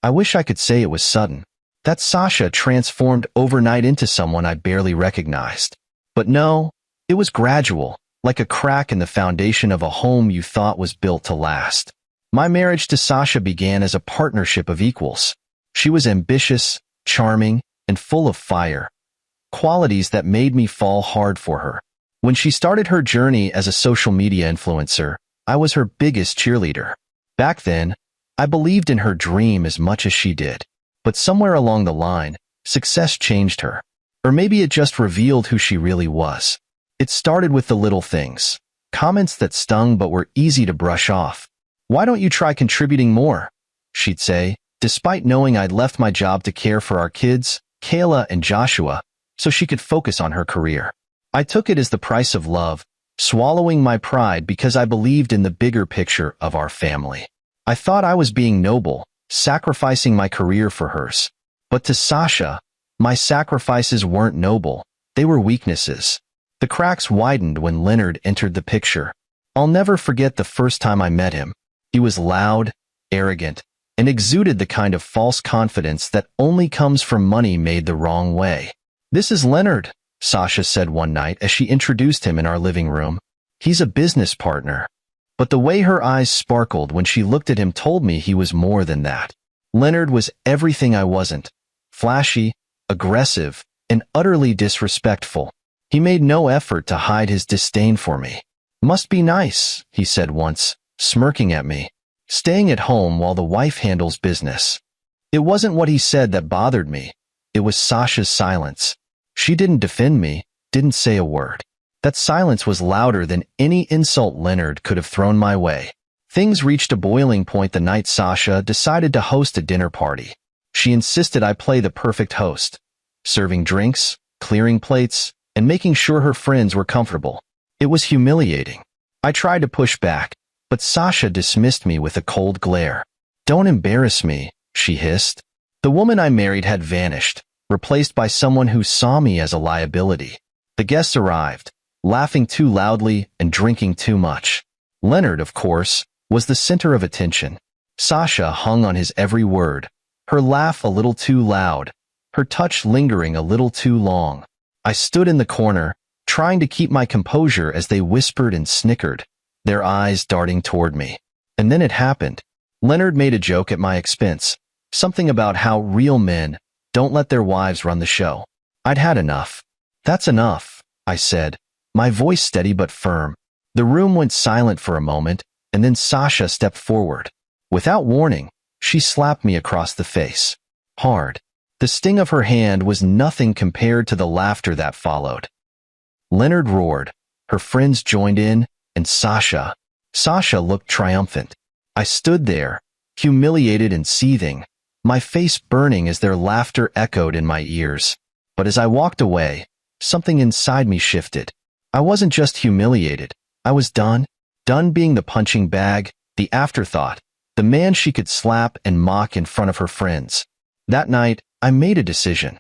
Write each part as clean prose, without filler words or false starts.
I wish I could say it was sudden. That Sasha transformed overnight into someone I barely recognized. But no, it was gradual, like a crack in the foundation of a home you thought was built to last. My marriage to Sasha began as a partnership of equals. She was ambitious, charming, and full of fire, qualities that made me fall hard for her. When she started her journey as a social media influencer, I was her biggest cheerleader. Back then, I believed in her dream as much as she did. But somewhere along the line, success changed her. Or maybe it just revealed who she really was. It started with the little things. Comments that stung but were easy to brush off. "Why don't you try contributing more?" she'd say, despite knowing I'd left my job to care for our kids, Kayla and Joshua, so she could focus on her career. I took it as the price of love, swallowing my pride because I believed in the bigger picture of our family. I thought I was being noble, sacrificing my career for hers. But to Sasha, my sacrifices weren't noble, they were weaknesses. The cracks widened when Leonard entered the picture. I'll never forget the first time I met him. He was loud, arrogant, and exuded the kind of false confidence that only comes from money made the wrong way. "This is Leonard," Sasha said one night as she introduced him in our living room. "He's a business partner." But the way her eyes sparkled when she looked at him told me he was more than that. Leonard was everything I wasn't. Flashy, aggressive, and utterly disrespectful. He made no effort to hide his disdain for me. "Must be nice," he said once, smirking at me. "Staying at home while the wife handles business." It wasn't what he said that bothered me. It was Sasha's silence. She didn't defend me, didn't say a word. That silence was louder than any insult Leonard could have thrown my way. Things reached a boiling point the night Sasha decided to host a dinner party. She insisted I play the perfect host, serving drinks, clearing plates, and making sure her friends were comfortable. It was humiliating. I tried to push back, but Sasha dismissed me with a cold glare. "Don't embarrass me," she hissed. The woman I married had vanished, replaced by someone who saw me as a liability. The guests arrived, laughing too loudly and drinking too much. Leonard, of course, was the center of attention. Sasha hung on his every word, her laugh a little too loud, her touch lingering a little too long. I stood in the corner, trying to keep my composure as they whispered and snickered, their eyes darting toward me. And then it happened. Leonard made a joke at my expense, something about how real men don't let their wives run the show. I'd had enough. "That's enough," I said, my voice steady but firm. The room went silent for a moment, and then Sasha stepped forward. Without warning, she slapped me across the face. Hard. The sting of her hand was nothing compared to the laughter that followed. Leonard roared. Her friends joined in, and Sasha looked triumphant. I stood there, humiliated and seething, my face burning as their laughter echoed in my ears. But as I walked away, something inside me shifted. I wasn't just humiliated. I was done being the punching bag, the afterthought, the man she could slap and mock in front of her friends. That night, I made a decision.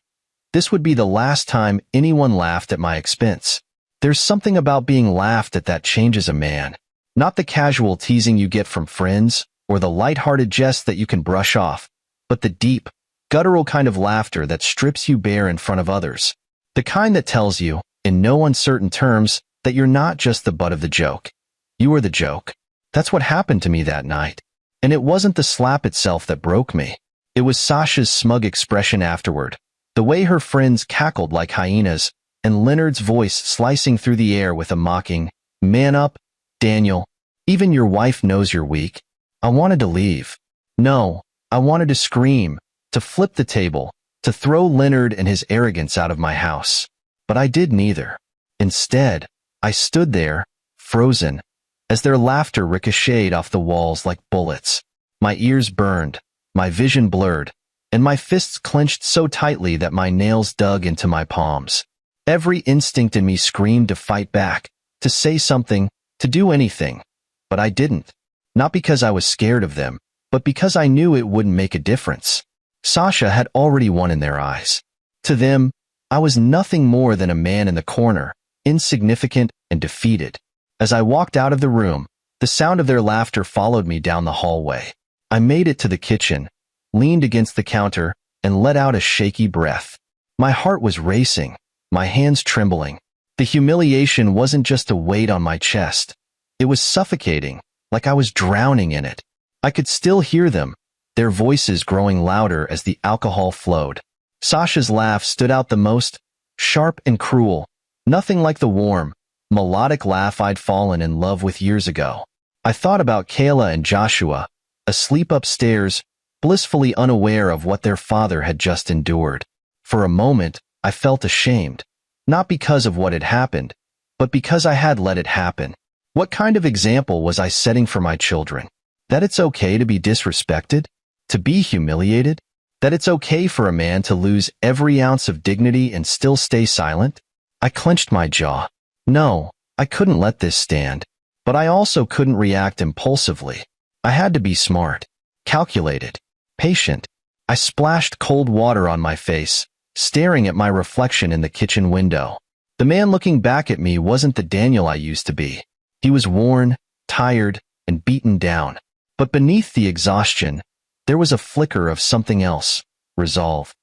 This would be the last time anyone laughed at my expense. There's something about being laughed at that changes a man. Not the casual teasing you get from friends, or the light-hearted jests that you can brush off, but the deep, guttural kind of laughter that strips you bare in front of others. The kind that tells you, in no uncertain terms, that you're not just the butt of the joke. You are the joke. That's what happened to me that night. And it wasn't the slap itself that broke me. It was Sasha's smug expression afterward, the way her friends cackled like hyenas, and Leonard's voice slicing through the air with a mocking, "Man up, Daniel. Even your wife knows you're weak." I wanted to leave. No, I wanted to scream, to flip the table, to throw Leonard and his arrogance out of my house. But I did neither. Instead, I stood there, frozen, as their laughter ricocheted off the walls like bullets. My ears burned, my vision blurred, and my fists clenched so tightly that my nails dug into my palms. Every instinct in me screamed to fight back, to say something, to do anything. But I didn't. Not because I was scared of them, but because I knew it wouldn't make a difference. Sasha had already won in their eyes. To them, I was nothing more than a man in the corner, insignificant and defeated. As I walked out of the room, the sound of their laughter followed me down the hallway. I made it to the kitchen, leaned against the counter, and let out a shaky breath. My heart was racing, my hands trembling. The humiliation wasn't just a weight on my chest. It was suffocating, like I was drowning in it. I could still hear them, their voices growing louder as the alcohol flowed. Sasha's laugh stood out the most, sharp and cruel, nothing like the warm, melodic laugh I'd fallen in love with years ago. I thought about Kayla and Joshua, asleep upstairs, blissfully unaware of what their father had just endured. For a moment, I felt ashamed, not because of what had happened, but because I had let it happen. What kind of example was I setting for my children? That it's okay to be disrespected? To be humiliated? That it's okay for a man to lose every ounce of dignity and still stay silent? I clenched my jaw. No, I couldn't let this stand. But I also couldn't react impulsively. I had to be smart, calculated, patient. I splashed cold water on my face, staring at my reflection in the kitchen window. The man looking back at me wasn't the Daniel I used to be. He was worn, tired, and beaten down. But beneath the exhaustion, there was a flicker of something else, resolve.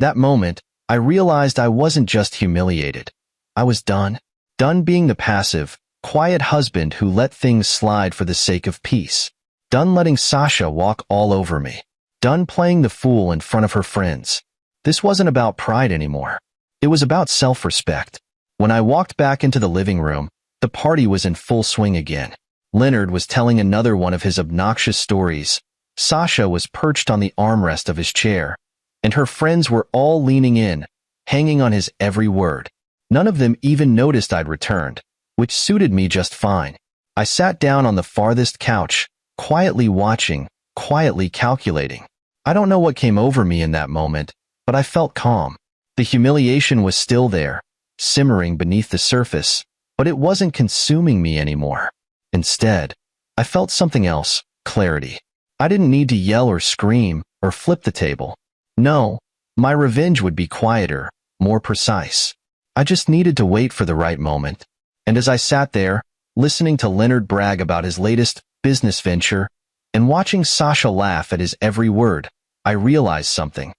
That moment, I realized I wasn't just humiliated. I was done. Done being the passive, quiet husband who let things slide for the sake of peace. Done letting Sasha walk all over me. Done playing the fool in front of her friends. This wasn't about pride anymore. It was about self-respect. When I walked back into the living room, the party was in full swing again. Leonard was telling another one of his obnoxious stories. Sasha was perched on the armrest of his chair, and her friends were all leaning in, hanging on his every word. None of them even noticed I'd returned, which suited me just fine. I sat down on the farthest couch, quietly watching, quietly calculating. I don't know what came over me in that moment, but I felt calm. The humiliation was still there, simmering beneath the surface, but it wasn't consuming me anymore. Instead, I felt something else, clarity. I didn't need to yell or scream or flip the table. No, my revenge would be quieter, more precise. I just needed to wait for the right moment. And as I sat there, listening to Leonard brag about his latest business venture and watching Sasha laugh at his every word, I realized something.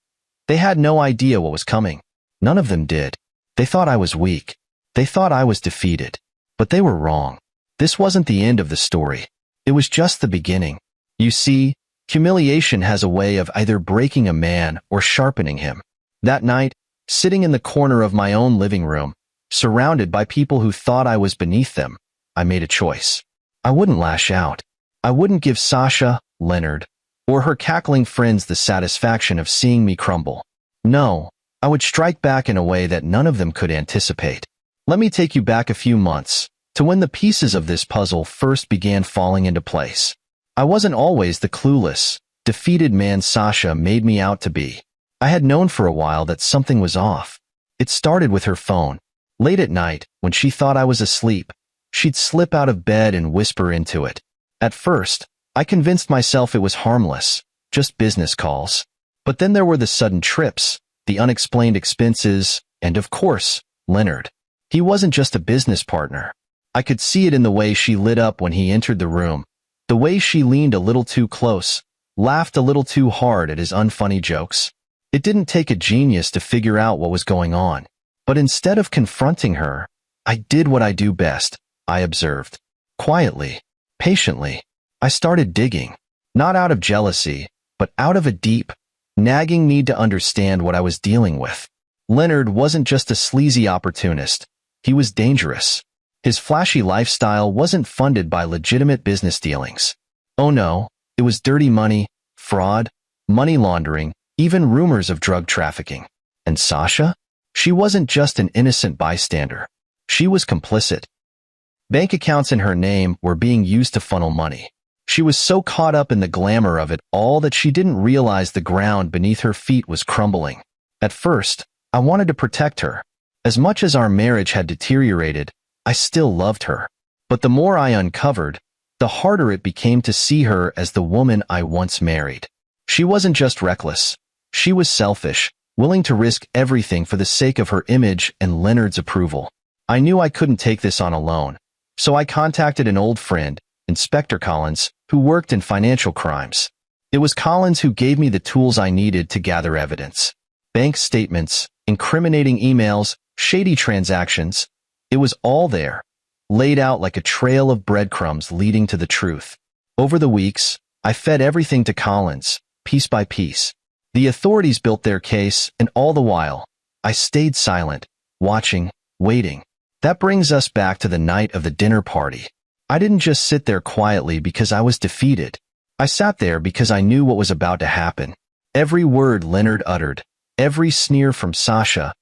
They had no idea what was coming. None of them did. They thought I was weak. They thought I was defeated. But they were wrong. This wasn't the end of the story. It was just the beginning. You see, humiliation has a way of either breaking a man or sharpening him. That night, sitting in the corner of my own living room, surrounded by people who thought I was beneath them, I made a choice. I wouldn't lash out. I wouldn't give Sasha, Leonard, or her cackling friends the satisfaction of seeing me crumble. No, I would strike back in a way that none of them could anticipate. Let me take you back a few months, to when the pieces of this puzzle first began falling into place. I wasn't always the clueless, defeated man Sasha made me out to be. I had known for a while that something was off. It started with her phone. Late at night, when she thought I was asleep, she'd slip out of bed and whisper into it. At first, I convinced myself it was harmless, just business calls. But then there were the sudden trips, the unexplained expenses, and of course, Leonard. He wasn't just a business partner. I could see it in the way she lit up when he entered the room, the way she leaned a little too close, laughed a little too hard at his unfunny jokes. It didn't take a genius to figure out what was going on. But instead of confronting her, I did what I do best, I observed. Quietly, patiently, I started digging, not out of jealousy, but out of a deep, nagging need to understand what I was dealing with. Leonard wasn't just a sleazy opportunist. He was dangerous. His flashy lifestyle wasn't funded by legitimate business dealings. Oh no, it was dirty money, fraud, money laundering, even rumors of drug trafficking. And Sasha? She wasn't just an innocent bystander. She was complicit. Bank accounts in her name were being used to funnel money. She was so caught up in the glamour of it all that she didn't realize the ground beneath her feet was crumbling. At first, I wanted to protect her. As much as our marriage had deteriorated, I still loved her. But the more I uncovered, the harder it became to see her as the woman I once married. She wasn't just reckless. She was selfish, willing to risk everything for the sake of her image and Leonard's approval. I knew I couldn't take this on alone, so I contacted an old friend, Inspector Collins, who worked in financial crimes. It was Collins who gave me the tools I needed to gather evidence. Bank statements, incriminating emails, shady transactions. It was all there, laid out like a trail of breadcrumbs leading to the truth. Over the weeks, I fed everything to Collins, piece by piece. The authorities built their case, and all the while, I stayed silent, watching, waiting. That brings us back to the night of the dinner party. I didn't just sit there quietly because I was defeated. I sat there because I knew what was about to happen. Every word Leonard uttered, every sneer from Sasha,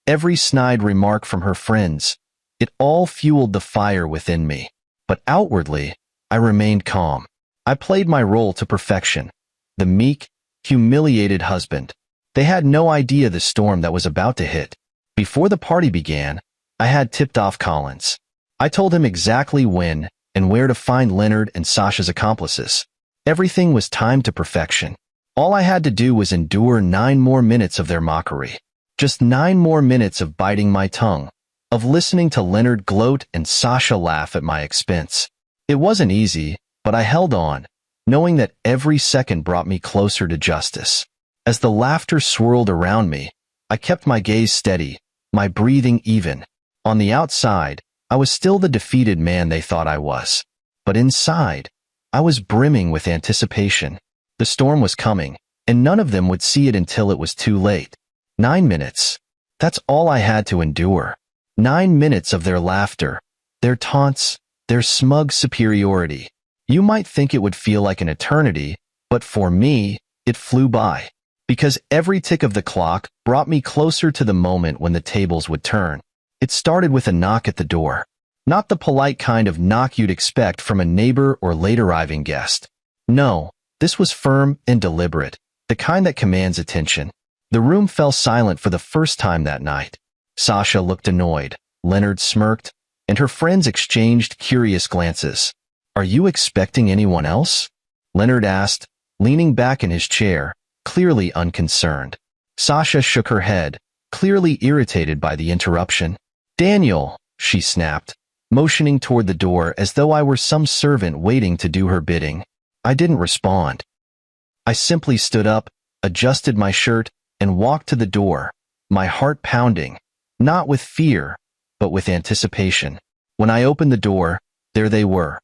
every snide remark from her friends, it all fueled the fire within me. But outwardly, I remained calm. I played my role to perfection. The meek, humiliated husband. They had no idea the storm that was about to hit. Before the party began, I had tipped off Collins. I told him exactly when and where to find Leonard and Sasha's accomplices. Everything was timed to perfection. All I had to do was endure 9 more minutes of their mockery. Just 9 more minutes of biting my tongue, of listening to Leonard gloat and Sasha laugh at my expense. It wasn't easy, but I held on, knowing that every second brought me closer to justice. As the laughter swirled around me, I kept my gaze steady, my breathing even. On the outside, I was still the defeated man they thought I was. But inside, I was brimming with anticipation. The storm was coming, and none of them would see it until it was too late. 9 minutes. That's all I had to endure. 9 minutes of their laughter, their taunts, their smug superiority. You might think it would feel like an eternity, but for me, it flew by. Because every tick of the clock brought me closer to the moment when the tables would turn. It started with a knock at the door. Not the polite kind of knock you'd expect from a neighbor or late-arriving guest. No, this was firm and deliberate, the kind that commands attention. The room fell silent for the first time that night. Sasha looked annoyed, Leonard smirked, and her friends exchanged curious glances. "Are you expecting anyone else?" Leonard asked, leaning back in his chair, clearly unconcerned. Sasha shook her head, clearly irritated by the interruption. "Daniel," she snapped, motioning toward the door as though I were some servant waiting to do her bidding. I didn't respond. I simply stood up, adjusted my shirt, and walked to the door, my heart pounding, not with fear, but with anticipation. When I opened the door, there they were.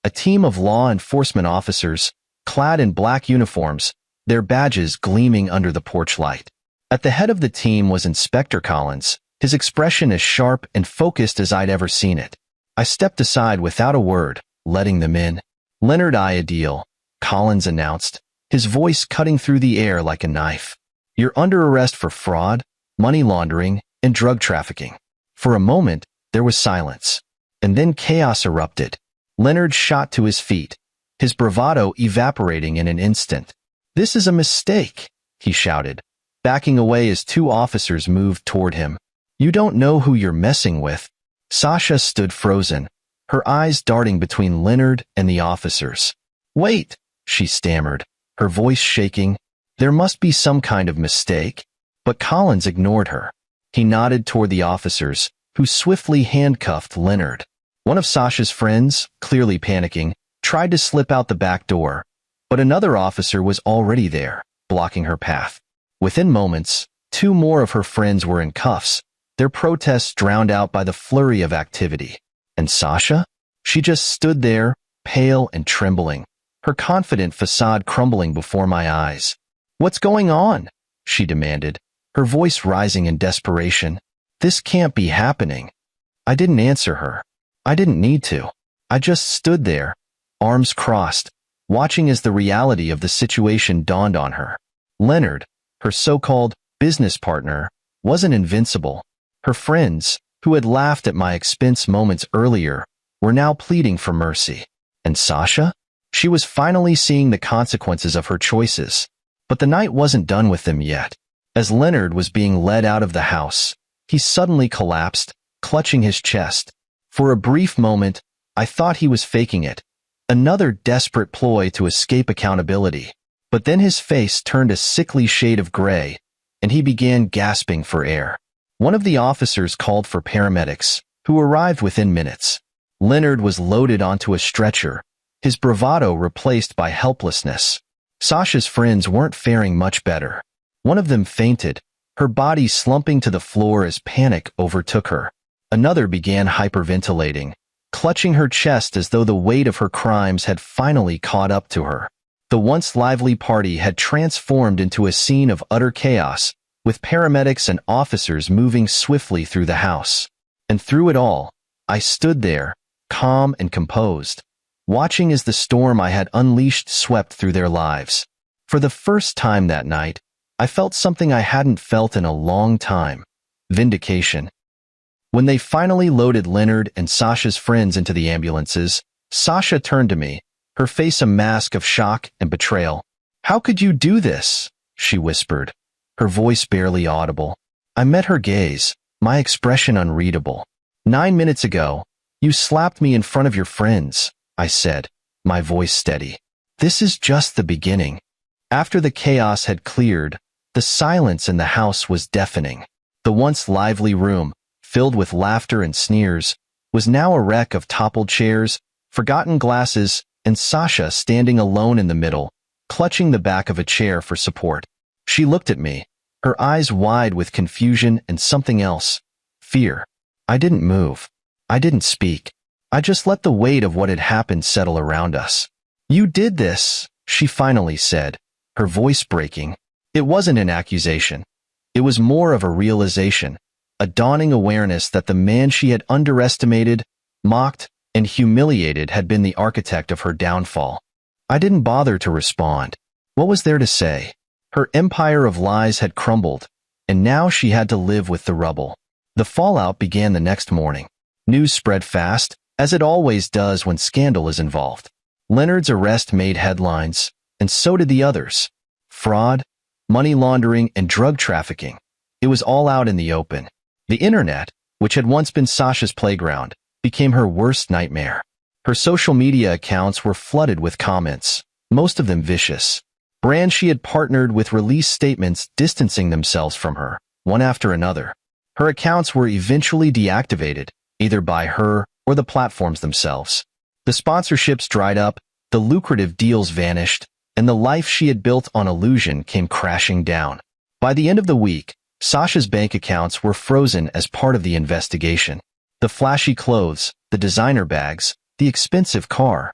A team of law enforcement officers, clad in black uniforms, their badges gleaming under the porch light. At the head of the team was Inspector Collins, his expression as sharp and focused as I'd ever seen it. I stepped aside without a word, letting them in. "Leonard, I a deal," Collins announced, his voice cutting through the air like a knife. "You're under arrest for fraud, money laundering, and drug trafficking." For a moment, there was silence. And then chaos erupted. Leonard shot to his feet, his bravado evaporating in an instant. "This is a mistake," he shouted, backing away as 2 officers moved toward him. "You don't know who you're messing with." Sasha stood frozen, her eyes darting between Leonard and the officers. "Wait," she stammered, her voice shaking. "There must be some kind of mistake." But Collins ignored her. He nodded toward the officers, who swiftly handcuffed Leonard. One of Sasha's friends, clearly panicking, tried to slip out the back door, but another officer was already there, blocking her path. Within moments, 2 more of her friends were in cuffs, their protests drowned out by the flurry of activity. And Sasha? She just stood there, pale and trembling, her confident facade crumbling before my eyes. "What's going on?" she demanded, her voice rising in desperation. "This can't be happening." I didn't answer her. I didn't need to. I just stood there, arms crossed, watching as the reality of the situation dawned on her. Leonard, her so-called business partner, wasn't invincible. Her friends, who had laughed at my expense moments earlier, were now pleading for mercy. And Sasha? She was finally seeing the consequences of her choices. But the night wasn't done with them yet. As Leonard was being led out of the house, he suddenly collapsed, clutching his chest. For a brief moment, I thought he was faking it, another desperate ploy to escape accountability. But then his face turned a sickly shade of gray, and he began gasping for air. One of the officers called for paramedics, who arrived within minutes. Leonard was loaded onto a stretcher, his bravado replaced by helplessness. Sasha's friends weren't faring much better. One of them fainted, her body slumping to the floor as panic overtook her. Another began hyperventilating, clutching her chest as though the weight of her crimes had finally caught up to her. The once lively party had transformed into a scene of utter chaos, with paramedics and officers moving swiftly through the house. And through it all, I stood there, calm and composed, watching as the storm I had unleashed swept through their lives. For the first time that night, I felt something I hadn't felt in a long time: vindication. When they finally loaded Leonard and Sasha's friends into the ambulances, Sasha turned to me, her face a mask of shock and betrayal. "How could you do this?" she whispered, her voice barely audible. I met her gaze, my expression unreadable. "9 minutes ago, you slapped me in front of your friends," I said, my voice steady. "This is just the beginning." After the chaos had cleared, the silence in the house was deafening. The once lively room, filled with laughter and sneers, was now a wreck of toppled chairs, forgotten glasses, and Sasha standing alone in the middle, clutching the back of a chair for support. She looked at me, her eyes wide with confusion and something else: fear. I didn't move. I didn't speak. I just let the weight of what had happened settle around us. "You did this," she finally said, her voice breaking. It wasn't an accusation. It was more of a realization, a dawning awareness that the man she had underestimated, mocked, and humiliated had been the architect of her downfall. I didn't bother to respond. What was there to say? Her empire of lies had crumbled, and now she had to live with the rubble. The fallout began the next morning. News spread fast, as it always does when scandal is involved. Leonard's arrest made headlines, and so did the others. Fraud, money laundering, and drug trafficking. It was all out in the open. The internet, which had once been Sasha's playground, became her worst nightmare. Her social media accounts were flooded with comments, most of them vicious. Brands she had partnered with released statements distancing themselves from her, one after another. Her accounts were eventually deactivated, either by her or the platforms themselves. The sponsorships dried up, the lucrative deals vanished, and the life she had built on illusion came crashing down. By the end of the week, Sasha's bank accounts were frozen as part of the investigation. The flashy clothes, the designer bags, the expensive car,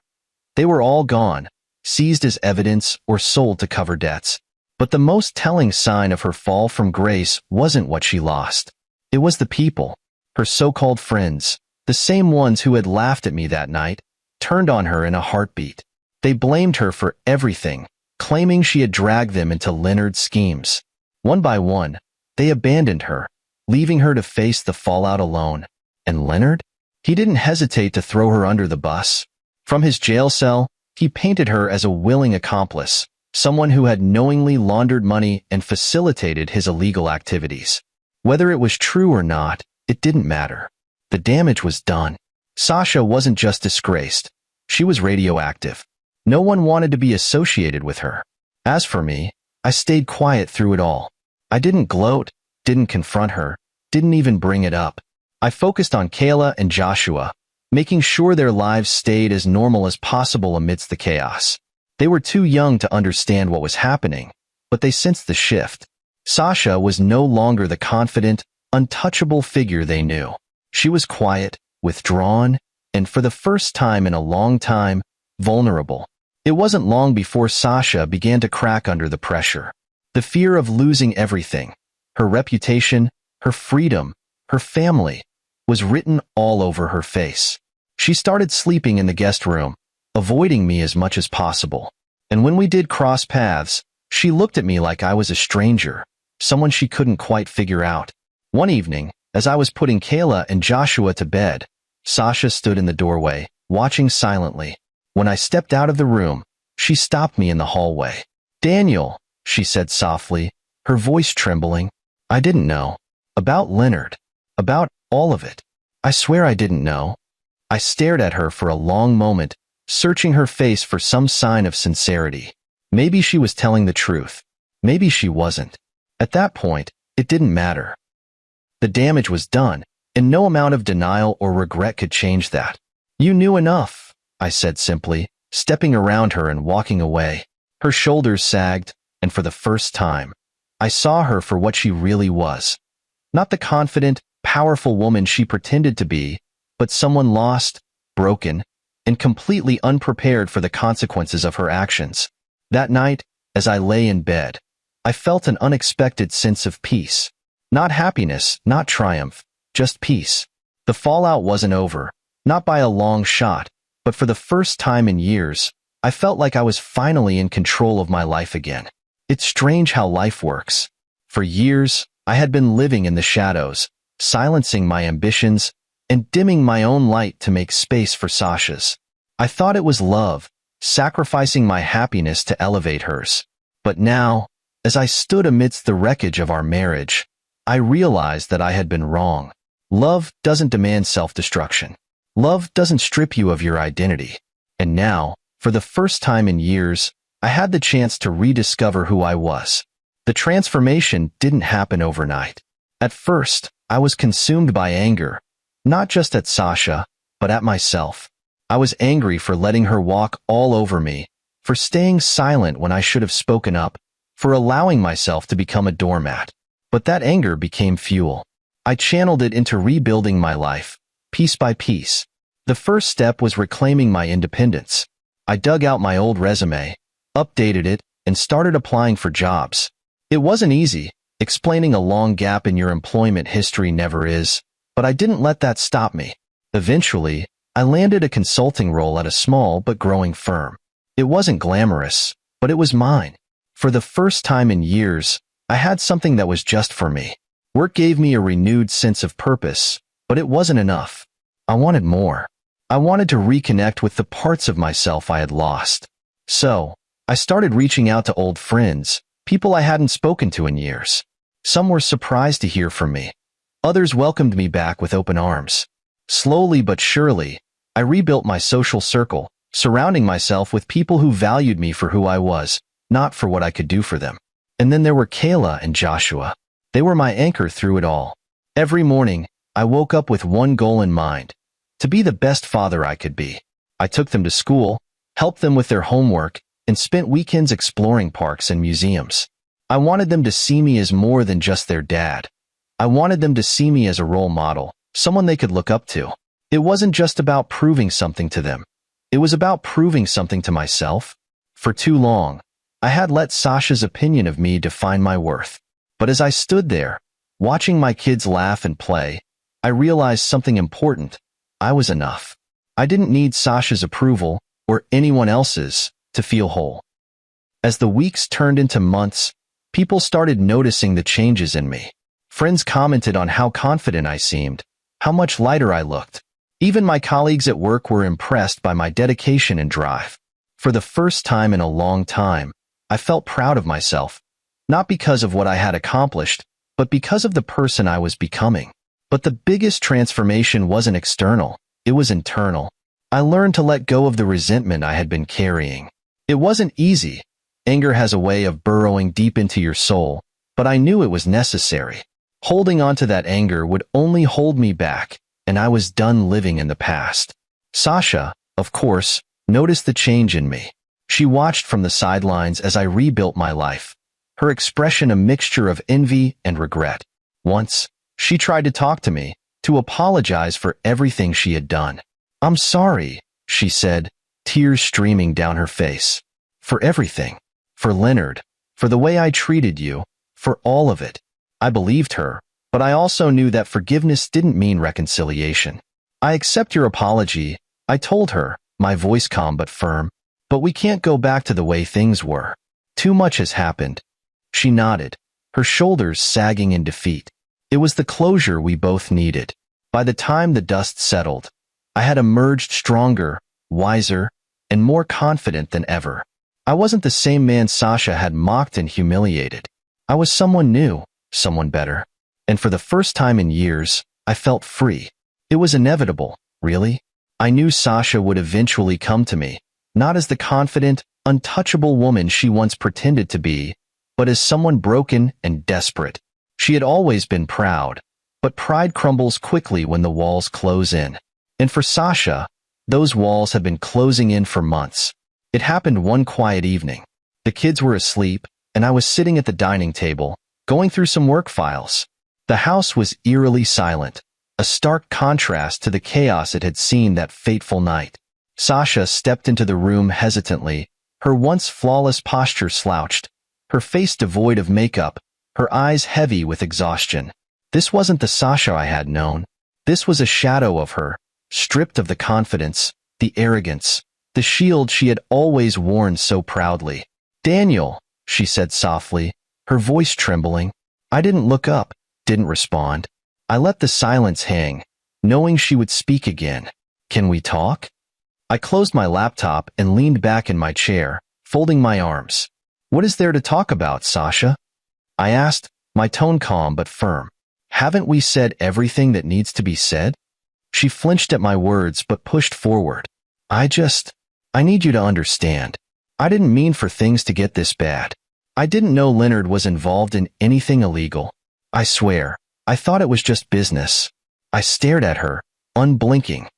they were all gone, seized as evidence or sold to cover debts. But the most telling sign of her fall from grace wasn't what she lost. It was the people, her so-called friends, the same ones who had laughed at me that night, turned on her in a heartbeat. They blamed her for everything, claiming she had dragged them into Leonard's schemes. One by one, they abandoned her, leaving her to face the fallout alone. And Leonard? He didn't hesitate to throw her under the bus. From his jail cell, he painted her as a willing accomplice, someone who had knowingly laundered money and facilitated his illegal activities. Whether it was true or not, it didn't matter. The damage was done. Sasha wasn't just disgraced. She was radioactive. No one wanted to be associated with her. As for me, I stayed quiet through it all. I didn't gloat, didn't confront her, didn't even bring it up. I focused on Kayla and Joshua, making sure their lives stayed as normal as possible amidst the chaos. They were too young to understand what was happening, but they sensed the shift. Sasha was no longer the confident, untouchable figure they knew. She was quiet, withdrawn, and for the first time in a long time, vulnerable. It wasn't long before Sasha began to crack under the pressure. The fear of losing everything, her reputation, her freedom, her family, was written all over her face. She started sleeping in the guest room, avoiding me as much as possible. And when we did cross paths, she looked at me like I was a stranger, someone she couldn't quite figure out. One evening, as I was putting Kayla and Joshua to bed, Sasha stood in the doorway, watching silently. When I stepped out of the room, she stopped me in the hallway. "Daniel," she said softly, her voice trembling. "I didn't know. About Leonard. About all of it. I swear I didn't know." I stared at her for a long moment, searching her face for some sign of sincerity. Maybe she was telling the truth. Maybe she wasn't. At that point, it didn't matter. The damage was done, and no amount of denial or regret could change that. "You knew enough," I said simply, stepping around her and walking away. Her shoulders sagged, and for the first time, I saw her for what she really was. Not the confident, powerful woman she pretended to be, but someone lost, broken, and completely unprepared for the consequences of her actions. That night, as I lay in bed, I felt an unexpected sense of peace. Not happiness, not triumph, just peace. The fallout wasn't over, not by a long shot, but for the first time in years, I felt like I was finally in control of my life again. It's strange how life works. For years, I had been living in the shadows, silencing my ambitions, and dimming my own light to make space for Sasha's. I thought it was love, sacrificing my happiness to elevate hers. But now, as I stood amidst the wreckage of our marriage, I realized that I had been wrong. Love doesn't demand self-destruction. Love doesn't strip you of your identity. And now, for the first time in years, I had the chance to rediscover who I was. The transformation didn't happen overnight. At first, I was consumed by anger, not just at Sasha, but at myself. I was angry for letting her walk all over me, for staying silent when I should have spoken up, for allowing myself to become a doormat. But that anger became fuel. I channeled it into rebuilding my life, piece by piece. The first step was reclaiming my independence. I dug out my old resume, updated it, and started applying for jobs. It wasn't easy. Explaining a long gap in your employment history never is, but I didn't let that stop me. Eventually, I landed a consulting role at a small but growing firm. It wasn't glamorous, but it was mine. For the first time in years, I had something that was just for me. Work gave me a renewed sense of purpose, but it wasn't enough. I wanted more. I wanted to reconnect with the parts of myself I had lost. So, I started reaching out to old friends, people I hadn't spoken to in years. Some were surprised to hear from me. Others welcomed me back with open arms. Slowly but surely, I rebuilt my social circle, surrounding myself with people who valued me for who I was, not for what I could do for them. And then there were Kayla and Joshua. They were my anchor through it all. Every morning, I woke up with one goal in mind: to be the best father I could be. I took them to school, helped them with their homework, and spent weekends exploring parks and museums. I wanted them to see me as more than just their dad. I wanted them to see me as a role model, someone they could look up to. It wasn't just about proving something to them. It was about proving something to myself. For too long, I had let Sasha's opinion of me define my worth. But as I stood there, watching my kids laugh and play, I realized something important. I was enough. I didn't need Sasha's approval, or anyone else's, to feel whole. As the weeks turned into months, people started noticing the changes in me. Friends commented on how confident I seemed, how much lighter I looked. Even my colleagues at work were impressed by my dedication and drive. For the first time in a long time, I felt proud of myself, not because of what I had accomplished, but because of the person I was becoming. But the biggest transformation wasn't external, it was internal. I learned to let go of the resentment I had been carrying. It wasn't easy. Anger has a way of burrowing deep into your soul, but I knew it was necessary. Holding on to that anger would only hold me back, and I was done living in the past. Sasha, of course, noticed the change in me. She watched from the sidelines as I rebuilt my life, her expression a mixture of envy and regret. Once, she tried to talk to me, to apologize for everything she had done. "I'm sorry," she said, tears streaming down her face. "For everything. For Leonard. For the way I treated you. For all of it." I believed her, but I also knew that forgiveness didn't mean reconciliation. "I accept your apology," I told her, my voice calm but firm. "But we can't go back to the way things were. Too much has happened." She nodded, her shoulders sagging in defeat. It was the closure we both needed. By the time the dust settled, I had emerged stronger, wiser, and more confident than ever. I wasn't the same man Sasha had mocked and humiliated. I was someone new, someone better. And for the first time in years, I felt free. It was inevitable, really. I knew Sasha would eventually come to me, not as the confident, untouchable woman she once pretended to be, but as someone broken and desperate. She had always been proud, but pride crumbles quickly when the walls close in. And for Sasha, those walls had been closing in for months. It happened one quiet evening. The kids were asleep, and I was sitting at the dining table, going through some work files. The house was eerily silent, a stark contrast to the chaos it had seen that fateful night. Sasha stepped into the room hesitantly, her once flawless posture slouched, her face devoid of makeup, her eyes heavy with exhaustion. This wasn't the Sasha I had known. This was a shadow of her, stripped of the confidence, the arrogance, the shield she had always worn so proudly. "Daniel," she said softly, her voice trembling. I didn't look up, didn't respond. I let the silence hang, knowing she would speak again. "Can we talk?" I closed my laptop and leaned back in my chair, folding my arms. "What is there to talk about, Sasha?" I asked, my tone calm but firm. "Haven't we said everything that needs to be said?" She flinched at my words but pushed forward. I need you to understand. I didn't mean for things to get this bad. I didn't know Leonard was involved in anything illegal. I swear, I thought it was just business." I stared at her, unblinking.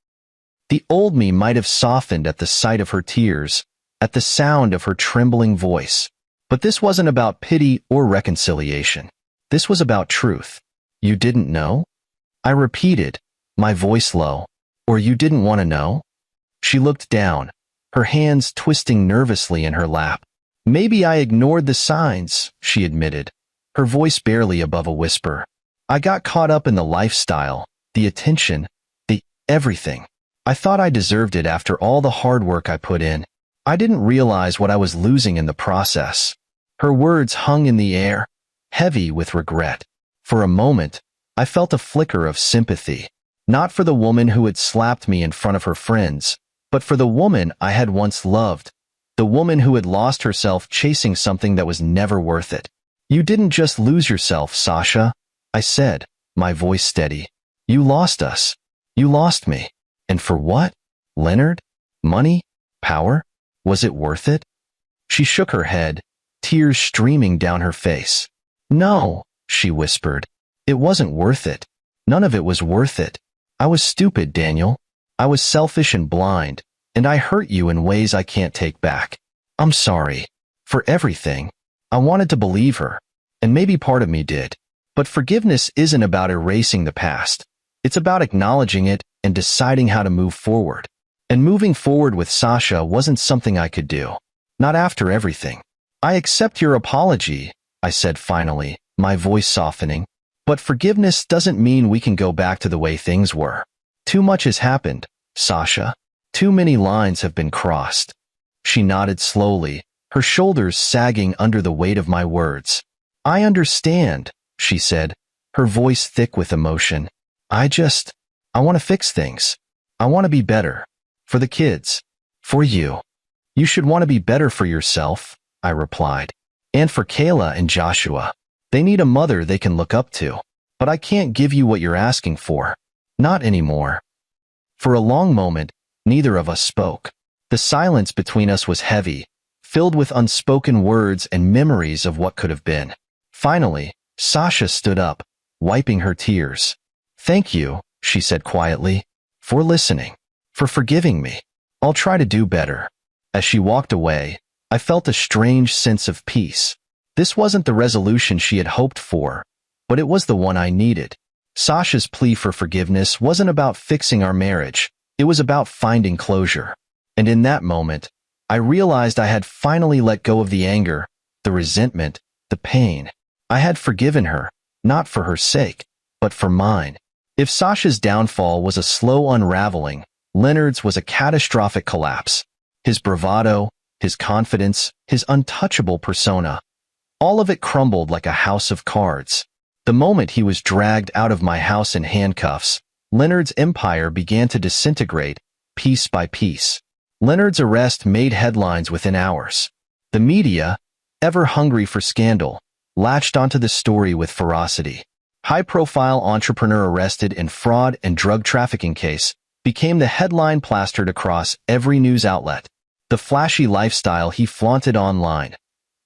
The old me might have softened at the sight of her tears, at the sound of her trembling voice. But this wasn't about pity or reconciliation. This was about truth. "You didn't know?" I repeated, my voice low. "Or you didn't want to know?" She looked down, her hands twisting nervously in her lap. "Maybe I ignored the signs," she admitted, her voice barely above a whisper. "I got caught up in the lifestyle, the attention, the everything. I thought I deserved it after all the hard work I put in. I didn't realize what I was losing in the process." Her words hung in the air, heavy with regret. For a moment, I felt a flicker of sympathy, not for the woman who had slapped me in front of her friends, but for the woman I had once loved, the woman who had lost herself chasing something that was never worth it. "You didn't just lose yourself, Sasha," I said, my voice steady. "You lost us. You lost me. And for what? Leonard? Money? Power? Was it worth it?" She shook her head, tears streaming down her face. "No," she whispered. "It wasn't worth it. None of it was worth it. I was stupid, Daniel. I was selfish and blind, and I hurt you in ways I can't take back. I'm sorry. For everything." I wanted to believe her, and maybe part of me did. But forgiveness isn't about erasing the past. It's about acknowledging it and deciding how to move forward. And moving forward with Sasha wasn't something I could do. Not after everything. "I accept your apology," I said finally, my voice softening. "But forgiveness doesn't mean we can go back to the way things were. Too much has happened, Sasha. Too many lines have been crossed." She nodded slowly, her shoulders sagging under the weight of my words. "I understand," she said, her voice thick with emotion. I want to fix things. I want to be better. For the kids. For you. You should want to be better for yourself," I replied. "And for Kayla and Joshua. They need a mother they can look up to. But I can't give you what you're asking for. Not anymore." For a long moment, neither of us spoke. The silence between us was heavy, filled with unspoken words and memories of what could have been. Finally, Sasha stood up, wiping her tears. "Thank you," she said quietly, "for listening, for forgiving me. I'll try to do better." As she walked away, I felt a strange sense of peace. This wasn't the resolution she had hoped for, but it was the one I needed. Sasha's plea for forgiveness wasn't about fixing our marriage. It was about finding closure. And in that moment, I realized I had finally let go of the anger, the resentment, the pain. I had forgiven her, not for her sake, but for mine. If Sasha's downfall was a slow unraveling, Leonard's was a catastrophic collapse. His bravado, his confidence, his untouchable persona, all of it crumbled like a house of cards. The moment he was dragged out of my house in handcuffs, Leonard's empire began to disintegrate, piece by piece. Leonard's arrest made headlines within hours. The media, ever hungry for scandal, latched onto the story with ferocity. High-profile entrepreneur arrested in fraud and drug trafficking case became the headline plastered across every news outlet. The flashy lifestyle he flaunted online,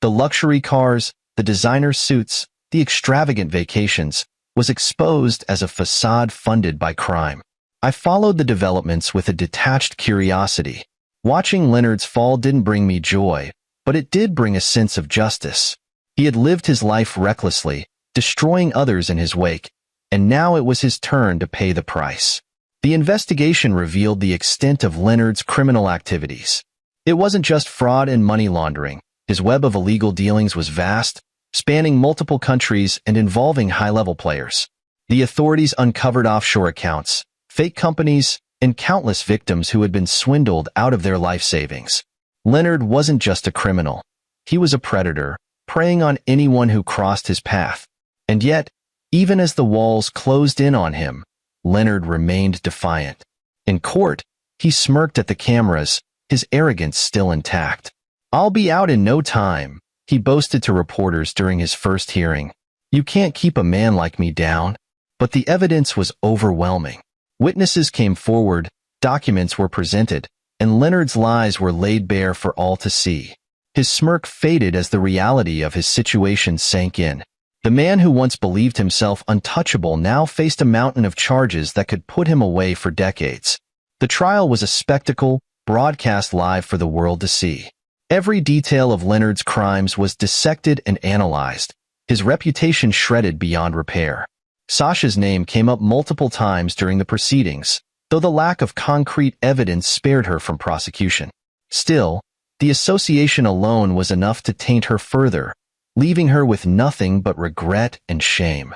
the luxury cars, the designer suits, the extravagant vacations, was exposed as a facade funded by crime. I followed the developments with a detached curiosity. Watching Leonard's fall didn't bring me joy, but it did bring a sense of justice. He had lived his life recklessly, destroying others in his wake, and now it was his turn to pay the price. The investigation revealed the extent of Leonard's criminal activities. It wasn't just fraud and money laundering. His web of illegal dealings was vast, spanning multiple countries and involving high-level players. The authorities uncovered offshore accounts, fake companies, and countless victims who had been swindled out of their life savings. Leonard wasn't just a criminal. He was a predator, preying on anyone who crossed his path. And yet, even as the walls closed in on him, Leonard remained defiant. In court, he smirked at the cameras, his arrogance still intact. "I'll be out in no time," he boasted to reporters during his first hearing. "You can't keep a man like me down." But the evidence was overwhelming. Witnesses came forward, documents were presented, and Leonard's lies were laid bare for all to see. His smirk faded as the reality of his situation sank in. The man who once believed himself untouchable now faced a mountain of charges that could put him away for decades. The trial was a spectacle, broadcast live for the world to see. Every detail of Leonard's crimes was dissected and analyzed, his reputation shredded beyond repair. Sasha's name came up multiple times during the proceedings, though the lack of concrete evidence spared her from prosecution. Still, the association alone was enough to taint her further, leaving her with nothing but regret and shame.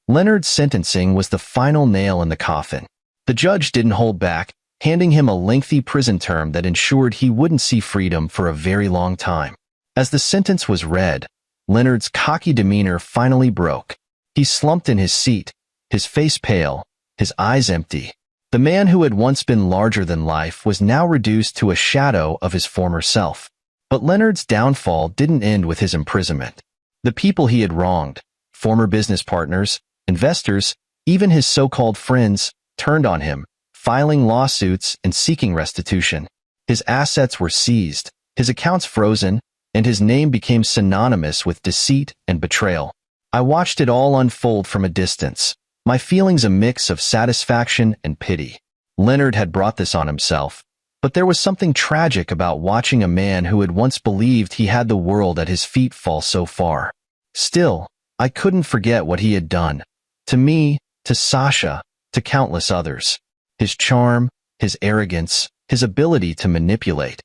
Leonard's sentencing was the final nail in the coffin. The judge didn't hold back, handing him a lengthy prison term that ensured he wouldn't see freedom for a very long time. As the sentence was read, Leonard's cocky demeanor finally broke. He slumped in his seat, his face pale, his eyes empty. The man who had once been larger than life was now reduced to a shadow of his former self. But Leonard's downfall didn't end with his imprisonment. The people he had wronged, former business partners, investors, even his so-called friends, turned on him, filing lawsuits and seeking restitution. His assets were seized, his accounts frozen, and his name became synonymous with deceit and betrayal. I watched it all unfold from a distance, my feelings a mix of satisfaction and pity. Leonard had brought this on himself, but there was something tragic about watching a man who had once believed he had the world at his feet fall so far. Still, I couldn't forget what he had done. To me, to Sasha, to countless others. His charm, his arrogance, his ability to manipulate.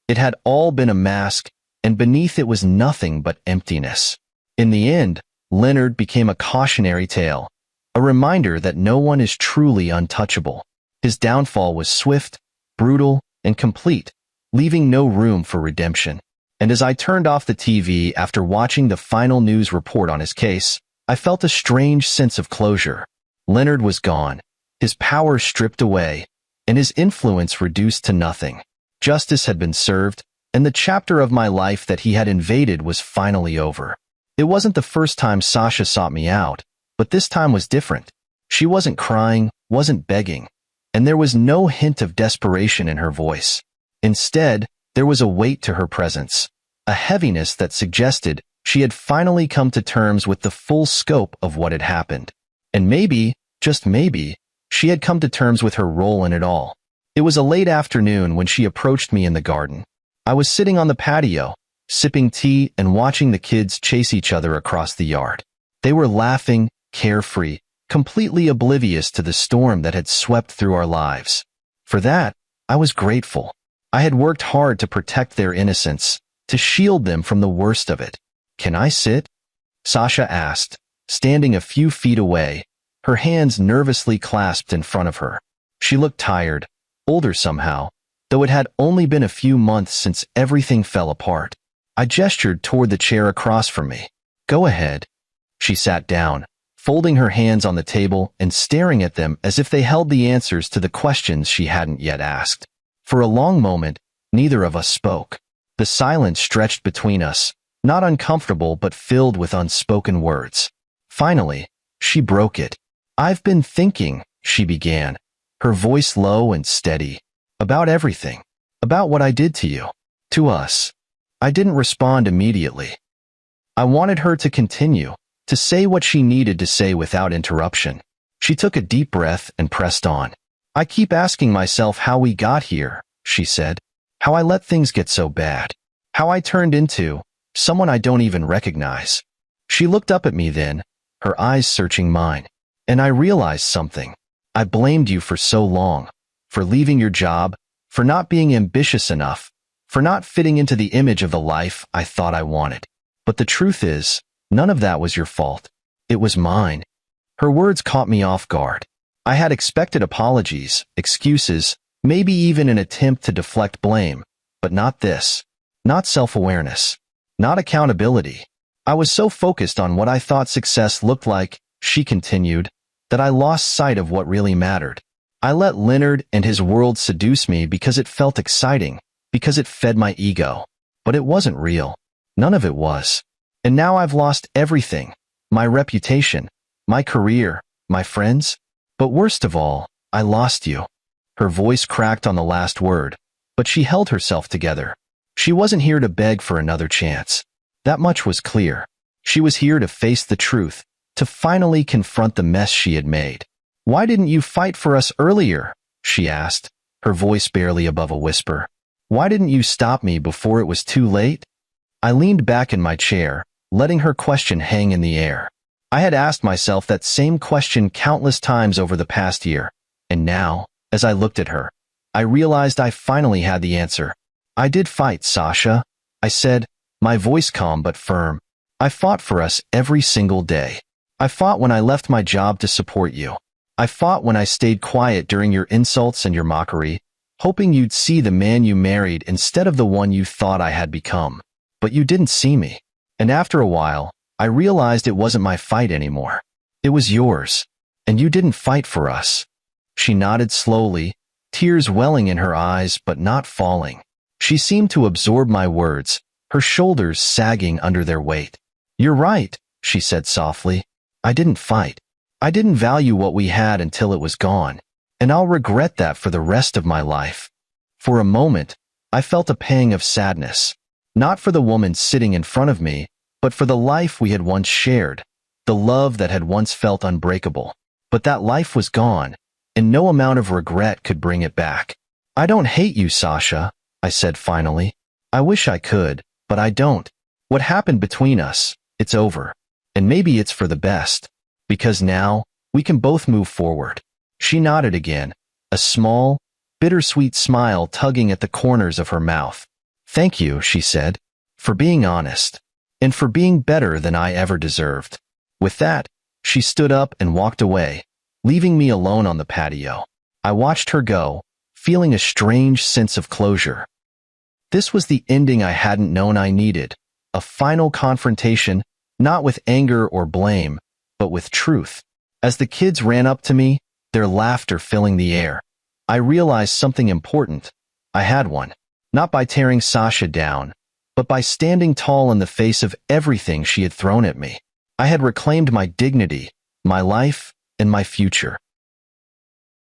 It had all been a mask, and beneath it was nothing but emptiness. In the end, Leonard became a cautionary tale, a reminder that no one is truly untouchable. His downfall was swift, brutal, and complete, leaving no room for redemption. And as I turned off the TV after watching the final news report on his case, I felt a strange sense of closure. Leonard was gone, his power stripped away, and his influence reduced to nothing. Justice had been served, and the chapter of my life that he had invaded was finally over. It wasn't the first time Sasha sought me out, but this time was different. She wasn't crying, wasn't begging, and there was no hint of desperation in her voice. Instead, there was a weight to her presence, a heaviness that suggested she had finally come to terms with the full scope of what had happened. And maybe, just maybe, she had come to terms with her role in it all. It was a late afternoon when she approached me in the garden. I was sitting on the patio, sipping tea and watching the kids chase each other across the yard. They were laughing, carefree, completely oblivious to the storm that had swept through our lives. For that, I was grateful. I had worked hard to protect their innocence, to shield them from the worst of it. "Can I sit?" Sasha asked, standing a few feet away, her hands nervously clasped in front of her. She looked tired, older somehow, though it had only been a few months since everything fell apart. I gestured toward the chair across from me. "Go ahead." She sat down, folding her hands on the table and staring at them as if they held the answers to the questions she hadn't yet asked. For a long moment, neither of us spoke. The silence stretched between us, not uncomfortable but filled with unspoken words. Finally, she broke it. "I've been thinking," she began, her voice low and steady, "about everything, about what I did to you, to us." I didn't respond immediately. I wanted her to continue, to say what she needed to say without interruption. She took a deep breath and pressed on. "I keep asking myself how we got here," she said. "How I let things get so bad. How I turned into someone I don't even recognize. She looked up at me then, her eyes searching mine. And I realized something. I blamed you for so long. For leaving your job, for not being ambitious enough, for not fitting into the image of the life I thought I wanted. But the truth is, none of that was your fault. It was mine. Her words caught me off guard. I had expected apologies, excuses, maybe even an attempt to deflect blame, but not this. Not self-awareness. Not accountability. I was so focused on what I thought success looked like, she continued, that I lost sight of what really mattered. I let Leonard and his world seduce me because it felt exciting, because it fed my ego. But it wasn't real. None of it was. And now I've lost everything. My reputation, my career, my friends. But worst of all, I lost you. Her voice cracked on the last word, but she held herself together. She wasn't here to beg for another chance. That much was clear. She was here to face the truth, to finally confront the mess she had made. Why didn't you fight for us earlier? She asked, her voice barely above a whisper. Why didn't you stop me before it was too late? I leaned back in my chair, letting her question hang in the air. I had asked myself that same question countless times over the past year, and now, as I looked at her, I realized I finally had the answer. I did fight, Sasha, I said, my voice calm but firm. I fought for us every single day. I fought when I left my job to support you. I fought when I stayed quiet during your insults and your mockery, hoping you'd see the man you married instead of the one you thought I had become. But you didn't see me. And after a while, I realized it wasn't my fight anymore. It was yours. And you didn't fight for us. She nodded slowly, tears welling in her eyes but not falling. She seemed to absorb my words, her shoulders sagging under their weight. You're right, she said softly. I didn't fight. I didn't value what we had until it was gone. And I'll regret that for the rest of my life. For a moment, I felt a pang of sadness. Not for the woman sitting in front of me, but for the life we had once shared, the love that had once felt unbreakable. But that life was gone, and no amount of regret could bring it back. I don't hate you, Sasha, I said finally. I wish I could, but I don't. What happened between us, it's over. And maybe it's for the best. Because now, we can both move forward. She nodded again, a small, bittersweet smile tugging at the corners of her mouth. Thank you, she said, for being honest, and for being better than I ever deserved. With that, she stood up and walked away, leaving me alone on the patio. I watched her go, feeling a strange sense of closure. This was the ending I hadn't known I needed, a final confrontation, not with anger or blame, but with truth. As the kids ran up to me, their laughter filling the air, I realized something important. I had won, not by tearing Sasha down, but by standing tall in the face of everything she had thrown at me. I had reclaimed my dignity, my life, and my future.